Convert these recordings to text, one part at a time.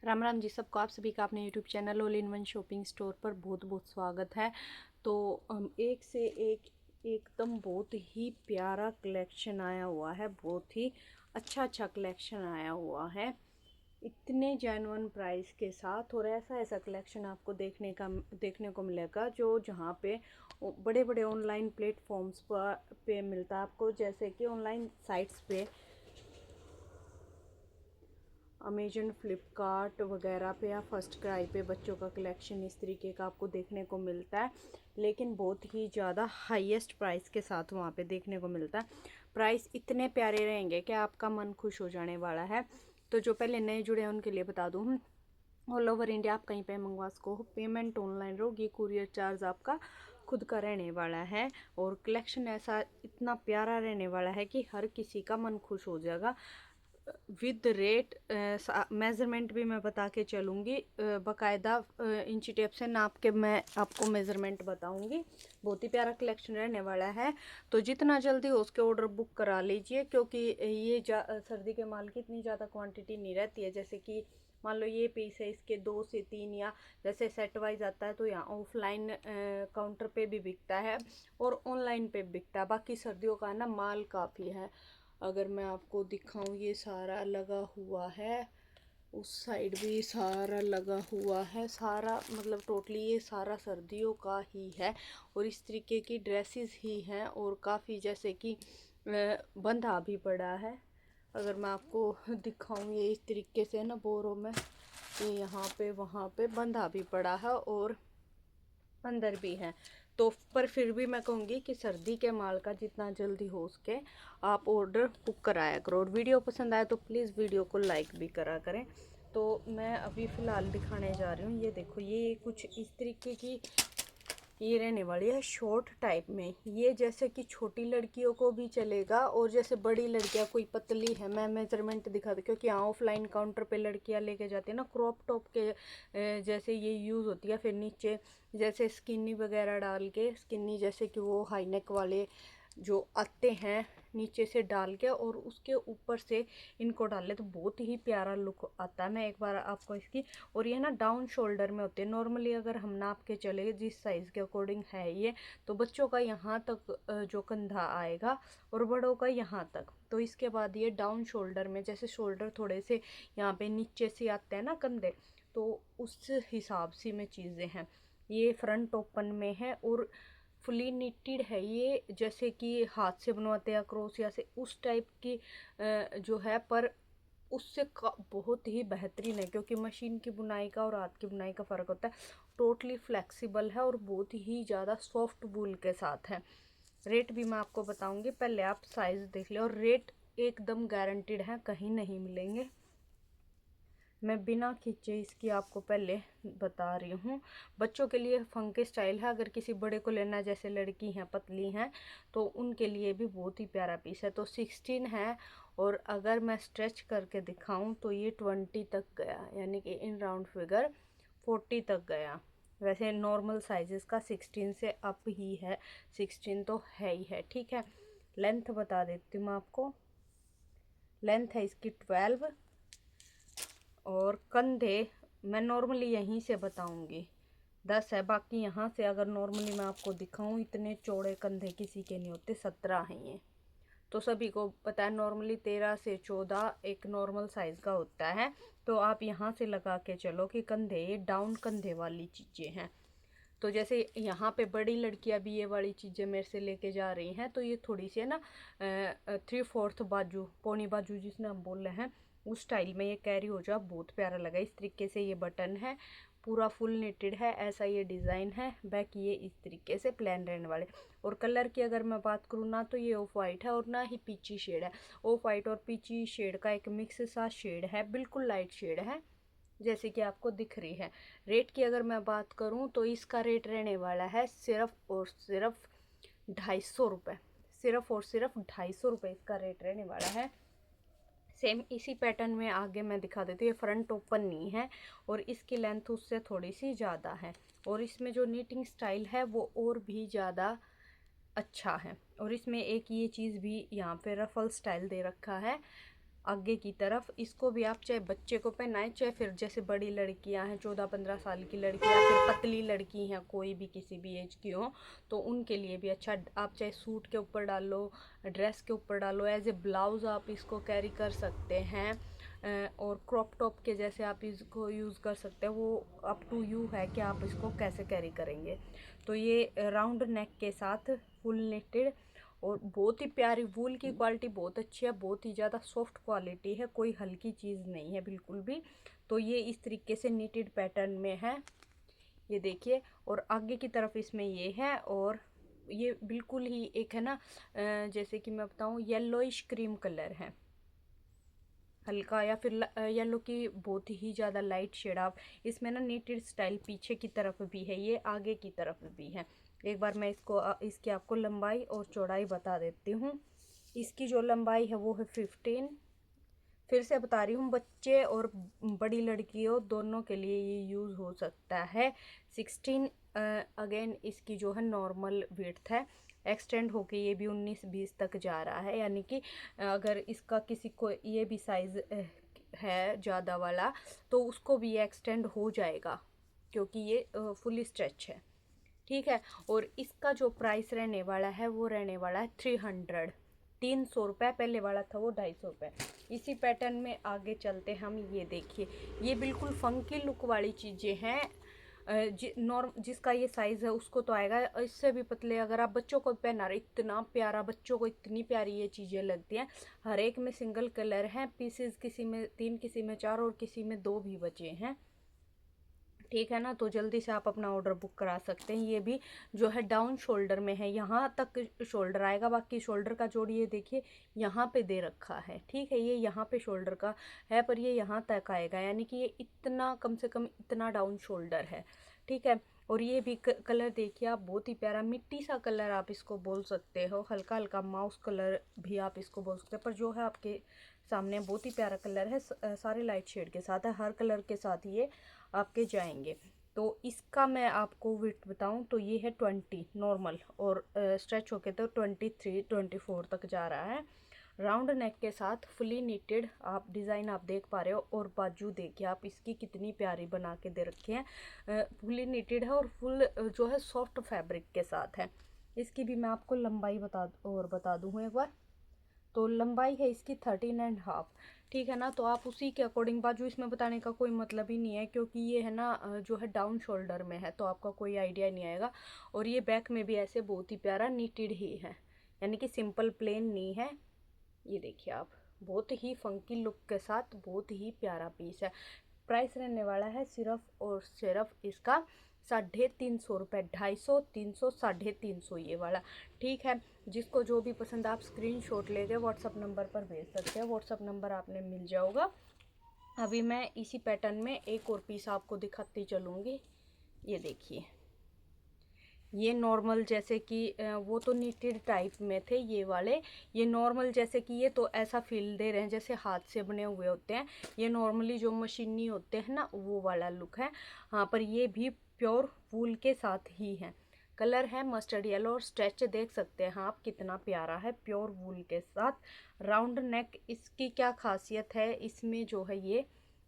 राम राम जी सबको, आप सभी का अपने YouTube channel all in one shopping store पर बहुत बहुत स्वागत है। तो एक से एक एकदम बहुत ही प्यारा कलेक्शन आया हुआ है, बहुत ही अच्छा कलेक्शन आया हुआ है इतने जेन्युइन प्राइस के साथ। और ऐसा ऐसा कलेक्शन आपको देखने को मिलेगा जो जहाँ पे बड़े बड़े ऑनलाइन प्लेटफॉर्म्स पे मिलता है आपको, जैसे कि ऑनलाइन साइट्स पे अमेजन, फ्लिपकार्ट वगैरह पे या फर्स्ट क्राई पे बच्चों का कलेक्शन इस तरीके का आपको देखने को मिलता है, लेकिन बहुत ही ज़्यादा हाईएस्ट प्राइस के साथ वहाँ पे देखने को मिलता है। प्राइस इतने प्यारे रहेंगे कि आपका मन खुश हो जाने वाला है। तो जो पहले नए जुड़े हैं उनके लिए बता दूँ, ऑल ओवर इंडिया आप कहीं पे मंगवा सको, पेमेंट ऑनलाइन होगी, कुरियर चार्ज आपका खुद का रहने वाला है। और कलेक्शन ऐसा इतना प्यारा रहने वाला है कि हर किसी का मन खुश हो जाएगा। विद रेट मेज़रमेंट भी मैं बता के चलूँगी, बाकायदा इंची टेप से नाप के मैं आपको मेज़रमेंट बताऊँगी। बहुत ही प्यारा कलेक्शन रहने वाला है, तो जितना जल्दी हो उसके ऑर्डर बुक करा लीजिए, क्योंकि ये सर्दी के माल की इतनी ज़्यादा क्वांटिटी नहीं रहती है। जैसे कि मान लो ये पीस है, इसके 2 से 3 या जैसे सेट वाइज आता है तो यहाँ ऑफलाइन काउंटर पे भी बिकता है और ऑनलाइन पे बिकता है। बाकी सर्दियों का ना माल काफ़ी है। अगर मैं आपको दिखाऊं, ये सारा लगा हुआ है, उस साइड भी सारा लगा हुआ है, सारा मतलब टोटली ये सारा सर्दियों का ही है। और इस तरीके की ड्रेसेस ही हैं और काफ़ी जैसे कि बंधा भी पड़ा है। अगर मैं आपको दिखाऊं, ये इस तरीके से ना बोरों में ये यहाँ पे वहाँ पे बंधा भी पड़ा है और अंदर भी है। तो पर फिर भी मैं कहूँगी कि सर्दी के माल का जितना जल्दी हो सके आप ऑर्डर बुक कराया करो। और वीडियो पसंद आए तो प्लीज़ वीडियो को लाइक भी करा करें। तो मैं अभी फ़िलहाल दिखाने जा रही हूँ, ये देखो, ये कुछ इस तरीके की ये रहने वाली है शॉर्ट टाइप में। ये जैसे कि छोटी लड़कियों को भी चलेगा और जैसे बड़ी लड़कियां कोई पतली है, मैं मेजरमेंट दिखा दूँ, क्योंकि यहाँ ऑफलाइन काउंटर पे लड़कियां लेके जाती है ना क्रॉप टॉप के जैसे ये यूज़ होती है। फिर नीचे जैसे स्किनी वगैरह डाल के, स्किनी जैसे कि वो हाई नेक वाले जो आते हैं नीचे से डाल के और उसके ऊपर से इनको डाल ले तो बहुत ही प्यारा लुक आता है। मैं एक बार आपको इसकी, और ये ना डाउन शोल्डर में होते हैं। नॉर्मली अगर हम नाप के चले जिस साइज़ के अकॉर्डिंग है ये, तो बच्चों का यहाँ तक जो कंधा आएगा और बड़ों का यहाँ तक। तो इसके बाद ये डाउन शोल्डर में, जैसे शोल्डर थोड़े से यहाँ पे नीचे से आते हैं ना कंधे, तो उस हिसाब से में चीज़ें हैं। ये फ्रंट ओपन में है और फुली निटेड है। ये जैसे कि हाथ से बनवाते हैं क्रोशिया से, उस टाइप की जो है, पर उससे बहुत ही बेहतरीन है, क्योंकि मशीन की बुनाई का और हाथ की बुनाई का फ़र्क होता है। टोटली फ्लेक्सिबल है और बहुत ही ज़्यादा सॉफ्ट वूल के साथ है। रेट भी मैं आपको बताऊंगी, पहले आप साइज़ देख ले। और रेट एकदम गारंटीड है, कहीं नहीं मिलेंगे। मैं बिना खींचे इसकी आपको पहले बता रही हूँ। बच्चों के लिए फंकी स्टाइल है, अगर किसी बड़े को लेना है, जैसे लड़की हैं पतली हैं, तो उनके लिए भी बहुत ही प्यारा पीस है। तो 16 है, और अगर मैं स्ट्रेच करके दिखाऊं तो ये 20 तक गया, यानी कि इन राउंड फिगर 40 तक गया। वैसे नॉर्मल साइजेस का 16 से अप ही है, 16 तो है ही है, ठीक है। लेंथ बता देती हूँ मैं आपको, लेंथ है इसकी 12 और कंधे मैं नॉर्मली यहीं से बताऊंगी 10 है। बाकी यहाँ से अगर नॉर्मली मैं आपको दिखाऊं, इतने चौड़े कंधे किसी के नहीं होते, 17 हैं ये। तो सभी को पता है नॉर्मली 13 से 14 एक नॉर्मल साइज़ का होता है। तो आप यहाँ से लगा के चलो कि कंधे, ये डाउन कंधे वाली चीज़ें हैं। तो जैसे यहाँ पे बड़ी लड़कियाँ भी ये वाली चीज़ें मेरे से लेके जा रही हैं, तो ये थोड़ी सी है ना 3/4 बाजू, पौनी बाजू जिसने हम बोल रहे हैं, उस स्टाइल में ये कैरी हो जाए, बहुत प्यारा लगा। इस तरीके से ये बटन है, पूरा फुल निटेड है, ऐसा ये डिज़ाइन है। बैक ये इस तरीके से प्लेन रहने वाले। और कलर की अगर मैं बात करूँ ना, तो ये ऑफ वाइट है और ना ही पीची शेड है। ऑफ वाइट और पीची शेड का एक मिक्स सा शेड है, बिल्कुल लाइट शेड है जैसे कि आपको दिख रही है। रेट की अगर मैं बात करूं तो इसका रेट रहने वाला है सिर्फ और सिर्फ 250 रुपये। सिर्फ और सिर्फ 250 रुपये इसका रेट रहने वाला है। सेम इसी पैटर्न में आगे मैं दिखा देती हूँ। ये फ्रंट ओपन नहीं है और इसकी लेंथ उससे थोड़ी सी ज़्यादा है, और इसमें जो नीटिंग स्टाइल है वो और भी ज़्यादा अच्छा है। और इसमें एक ये चीज़ भी यहाँ पे रफल स्टाइल दे रखा है, आगे की तरफ। इसको भी आप चाहे बच्चे को पहनाएं, चाहे फिर जैसे बड़ी लड़कियां हैं 14-15 साल की लड़कियां, फिर पतली लड़की हैं, कोई भी किसी भी एज की हो, तो उनके लिए भी अच्छा। आप चाहे सूट के ऊपर डालो, ड्रेस के ऊपर डालो, एज ए ब्लाउज आप इसको कैरी कर सकते हैं, और क्रॉप टॉप के जैसे आप इसको यूज़ कर सकते हैं। वो अप टू यू है कि आप इसको कैसे कैरी करेंगे। तो ये राउंड नेक के साथ फुल नेटेड, और बहुत ही प्यारी, वूल की क्वालिटी बहुत अच्छी है, बहुत ही ज़्यादा सॉफ्ट क्वालिटी है, कोई हल्की चीज़ नहीं है बिल्कुल भी। तो ये इस तरीके से नीटेड पैटर्न में है, ये देखिए। और आगे की तरफ इसमें ये है, और ये बिल्कुल ही एक है ना, जैसे कि मैं बताऊँ, येलोइश क्रीम कलर है हल्का, या फिर येलो की बहुत ही ज़्यादा लाइट शेड। आप इसमें ना नीटेड स्टाइल पीछे की तरफ भी है, ये आगे की तरफ भी है। एक बार मैं इसको इसकी आपको लंबाई और चौड़ाई बता देती हूँ। इसकी जो लंबाई है वो है 15। फिर से बता रही हूँ, बच्चे और बड़ी लड़कियों दोनों के लिए ये यूज़ हो सकता है। 16 अगेन इसकी जो है नॉर्मल विड्थ है, एक्सटेंड होके ये भी 19-20 तक जा रहा है। यानी कि अगर इसका किसी को ये भी साइज़ है ज़्यादा वाला, तो उसको भी ये एक्सटेंड हो जाएगा, क्योंकि ये फुली स्ट्रेच है, ठीक है। और इसका जो प्राइस रहने वाला है वो रहने वाला है 300 रुपये। पहले वाला था वो 250 रुपये। इसी पैटर्न में आगे चलते हम, ये देखिए, ये बिल्कुल फंकी लुक वाली चीज़ें हैं। जिसका ये साइज़ है उसको तो आएगा, इससे भी पतले। अगर आप बच्चों को पहना रहे, इतना प्यारा, बच्चों को इतनी प्यारी ये चीज़ें लगती हैं। हर एक में सिंगल कलर हैं, पीसेस किसी में 3, किसी में 4 और किसी में 2 भी बचे हैं, ठीक है ना। तो जल्दी से आप अपना ऑर्डर बुक करा सकते हैं। ये भी जो है डाउन शोल्डर में है, यहाँ तक शोल्डर आएगा, बाकी शोल्डर का जोड़ ये देखिए यहाँ पे दे रखा है, ठीक है। ये यहाँ पे शोल्डर का है, पर ये यहाँ तक आएगा, यानी कि ये इतना, कम से कम इतना डाउन शोल्डर है, ठीक है। और ये भी कलर देखिए आप, बहुत ही प्यारा मिट्टी सा कलर आप इसको बोल सकते हो, हल्का हल्का माउस कलर भी आप इसको बोल सकते हैं, पर जो है आपके सामने बहुत ही प्यारा कलर है, सारे लाइट शेड के साथ है, हर कलर के साथ ये आपके जाएंगे। तो इसका मैं आपको विड्थ बताऊं तो ये है 20 नॉर्मल, और स्ट्रेच होके तो 23-24 तक जा रहा है। राउंड नेक के साथ फुली नीटेड आप डिज़ाइन आप देख पा रहे हो, और बाजू देखिए आप इसकी कितनी प्यारी बना के दे रखे हैं। फुली नीटेड है और फुल जो है सॉफ्ट फैब्रिक के साथ है। इसकी भी मैं आपको लंबाई बता दूँ एक बार। तो लंबाई है इसकी 13.5, ठीक है ना। तो आप उसी के अकॉर्डिंग, बाजू इसमें बताने का कोई मतलब ही नहीं है, क्योंकि ये है ना जो है डाउन शोल्डर में है, तो आपका कोई आइडिया नहीं आएगा। और ये बैक में भी ऐसे बहुत ही प्यारा नीटेड ही है, यानी कि सिंपल प्लेन नहीं है। ये देखिए आप, बहुत ही फंकी लुक के साथ बहुत ही प्यारा पीस है। प्राइस रहने वाला है सिर्फ और सिर्फ इसका 350 रुपये, 250, 300, 350 ये वाला, ठीक है। जिसको जो भी पसंद, आप स्क्रीनशॉट लेके व्हाट्सअप नंबर पर भेज सकते हैं, व्हाट्सअप नंबर आपने मिल जाओगा। अभी मैं इसी पैटर्न में एक और पीस आपको दिखाती चलूँगी। ये देखिए, ये नॉर्मल, जैसे कि वो तो नीटेड टाइप में थे ये वाले, ये नॉर्मल जैसे कि ये तो ऐसा फील दे रहे हैं जैसे हाथ से बने हुए होते हैं। ये नॉर्मली जो मशीनी होते हैं ना, वो वाला लुक है। हाँ, पर ये भी प्योर वूल के साथ ही है। कलर है मस्टर्ड येलो, और स्ट्रेच देख सकते हैं आप कितना प्यारा है, प्योर वूल के साथ। राउंड नेक, इसकी क्या खासियत है, इसमें जो है ये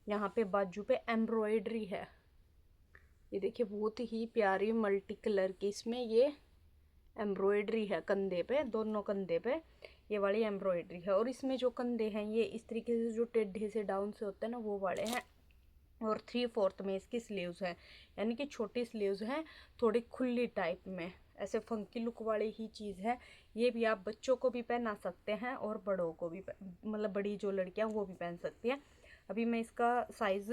यहाँ पे बाजू पे एम्ब्रॉयडरी है। ये देखिए, बहुत ही प्यारी मल्टी कलर की इसमें ये एम्ब्रॉयडरी है, कंधे पे, दोनों कंधे पे ये वाली एम्ब्रॉयडरी है। और इसमें जो कंधे हैं ये इस तरीके से जो टेढ़े से डाउन से होते हैं ना, वो वाले हैं। और 3/4 में इसकी स्लीव्स हैं, यानी कि छोटी स्लीव्स हैं, थोड़ी खुली टाइप में, ऐसे फंकी लुक वाली ही चीज़ है। ये भी आप बच्चों को भी पहना सकते हैं और बड़ों को भी, मतलब बड़ी जो लड़कियां वो भी पहन सकती हैं। अभी मैं इसका साइज़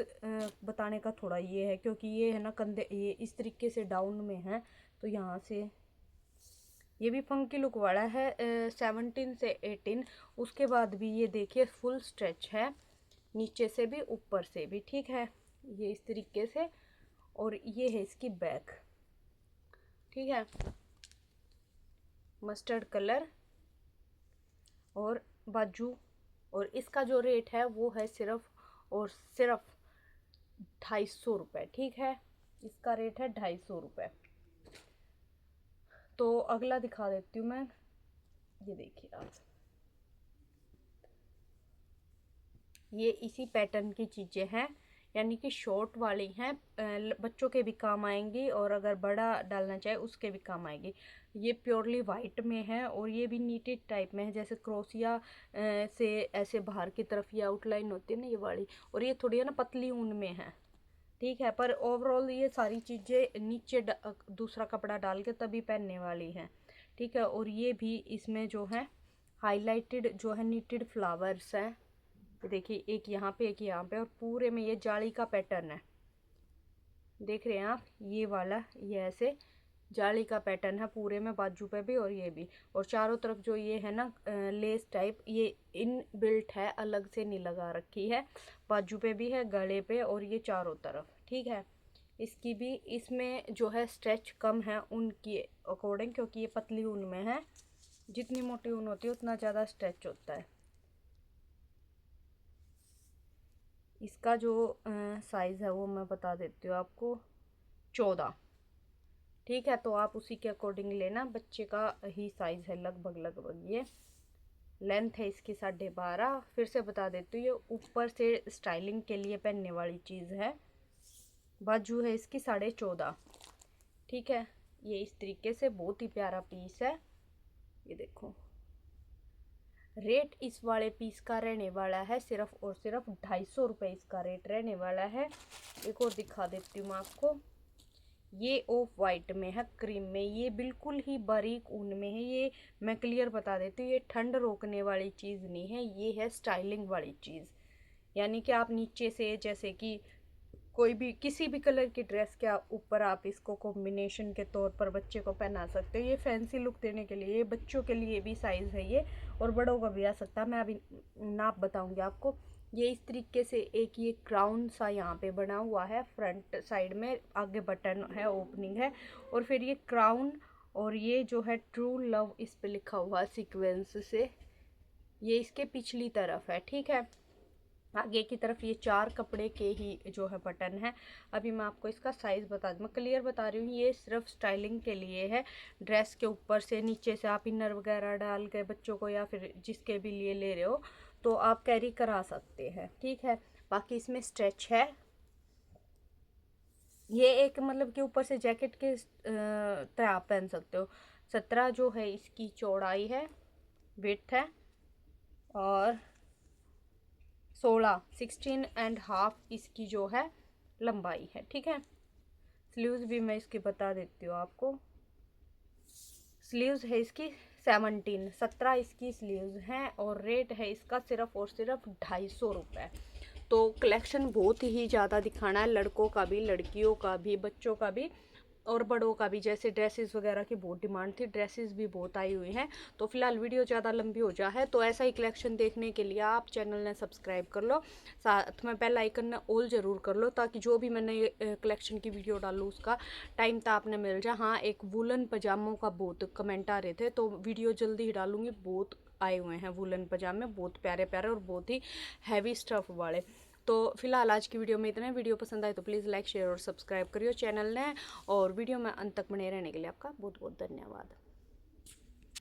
बताने का थोड़ा ये है, क्योंकि ये है ना कंधे, ये इस तरीके से डाउन में है, तो यहाँ से ये भी फंकी लुक वाला है। 17 से 18, उसके बाद भी ये देखिए फुल स्ट्रेच है, नीचे से भी ऊपर से भी, ठीक है, ये इस तरीके से। और ये है इसकी बैक, ठीक है, मस्टर्ड कलर और बाजू। और इसका जो रेट है वो है सिर्फ और सिर्फ 250 रुपये, ठीक है। इसका रेट है 250 रुपये। तो अगला दिखा देती हूँ मैं, ये देखिए आप, ये इसी पैटर्न की चीज़ें हैं, यानी कि शॉर्ट वाली हैं, बच्चों के भी काम आएंगी और अगर बड़ा डालना चाहे उसके भी काम आएगी। ये प्योरली वाइट में है और ये भी नीटेड टाइप में है, जैसे क्रोसिया से ऐसे बाहर की तरफ ये आउटलाइन होती है ना ये वाली, और ये थोड़ी है ना पतली ऊन में है, ठीक है। पर ओवरऑल ये सारी चीज़ें नीचे दूसरा कपड़ा डाल के तभी पहनने वाली हैं, ठीक है। और ये भी इसमें जो है हाईलाइटेड जो है नीटेड फ्लावर्स हैं, देखिए एक यहाँ पे एक यहाँ पे, और पूरे में ये जाली का पैटर्न है, देख रहे हैं आप, ये वाला ये ऐसे जाली का पैटर्न है पूरे में, बाजू पे भी और ये भी, और चारों तरफ जो ये है ना लेस टाइप, ये इन बिल्ट है, अलग से नहीं लगा रखी है, बाजू पे भी है, गले पे, और ये चारों तरफ, ठीक है। इसकी भी इसमें जो है स्ट्रेच कम है उनकी अकॉर्डिंग, क्योंकि ये पतली ऊन में है, जितनी मोटी ऊन होती है उतना ज़्यादा स्ट्रेच होता है। इसका जो साइज़ है वो मैं बता देती हूँ आपको, 14, ठीक है। तो आप उसी के अकॉर्डिंग लेना, बच्चे का ही साइज़ है लगभग लगभग। ये लेंथ है इसकी 12.5। फिर से बता देती हूँ, ये ऊपर से स्टाइलिंग के लिए पहनने वाली चीज़ है। बाजू है इसकी 14.5, ठीक है। ये इस तरीके से बहुत ही प्यारा पीस है, ये देखो। रेट इस वाले पीस का रहने वाला है सिर्फ और सिर्फ 250 रुपये इसका रेट रहने वाला है। एक और दिखा देती हूँ मैं आपको, ये ऑफ वाइट में है, क्रीम में, ये बिल्कुल ही बारीक ऊन में है। ये मैं क्लियर बता देती हूँ, ये ठंड रोकने वाली चीज़ नहीं है, ये है स्टाइलिंग वाली चीज़। यानी कि आप नीचे से जैसे कि कोई भी किसी भी कलर की ड्रेस के ऊपर आप इसको कॉम्बिनेशन के तौर पर बच्चे को पहना सकते हो। ये फैंसी लुक देने के लिए, ये बच्चों के लिए भी साइज़ है ये, और बड़ों का भी आ सकता है। मैं अभी नाप बताऊंगी आपको। ये इस तरीके से एक ये क्राउन सा यहाँ पे बना हुआ है फ्रंट साइड में, आगे बटन है, ओपनिंग है, और फिर ये क्राउन, और ये जो है ट्रू लव इस पे लिखा हुआ है सीक्वेंस से, ये इसके पिछली तरफ है, ठीक है। आगे की तरफ ये 4 कपड़े के ही जो है बटन है। अभी मैं आपको इसका साइज़ बता दूँ, मैं क्लियर बता रही हूँ, ये सिर्फ स्टाइलिंग के लिए है। ड्रेस के ऊपर से नीचे से आप इनर वगैरह डाल के बच्चों को या फिर जिसके भी लिए ले रहे हो तो आप कैरी करा सकते हैं, ठीक है। बाकी इसमें स्ट्रेच है, ये एक मतलब कि ऊपर से जैकेट के तरह आप पहन सकते हो। 17 जो है इसकी चौड़ाई है, विड्थ है, और 16.5 इसकी जो है लंबाई है, ठीक है। स्लीव्स भी मैं इसकी बता देती हूँ आपको, स्लीव्स है इसकी 17 इसकी स्लीव्स हैं, और रेट है इसका सिर्फ और सिर्फ 250 रुपये। तो कलेक्शन बहुत ही ज़्यादा दिखाना है, लड़कों का भी, लड़कियों का भी, बच्चों का भी और बड़ों का भी। जैसे ड्रेसेस वगैरह की बहुत डिमांड थी, ड्रेसेस भी बहुत आई हुई हैं। तो फिलहाल वीडियो ज़्यादा लंबी हो जा है, तो ऐसा ही कलेक्शन देखने के लिए आप चैनल ने सब्सक्राइब कर लो, साथ में बेल आइकन ने ऑल ज़रूर कर लो, ताकि जो भी मैंने कलेक्शन की वीडियो डालूँ उसका टाइम तो आपने मिल जाए। हाँ, एक वुलन पजामों का बहुत कमेंट आ रहे थे, तो वीडियो जल्दी ही डालूँगी। बहुत आए हुए हैं वुलन पजामे, बहुत प्यारे प्यारे और बहुत ही हैवी स्टफ वाले। तो फिलहाल आज की वीडियो में इतना। वीडियो पसंद आए तो प्लीज़ लाइक शेयर और सब्सक्राइब करियो चैनल ने, और वीडियो में अंत तक बने रहने के लिए आपका बहुत बहुत धन्यवाद।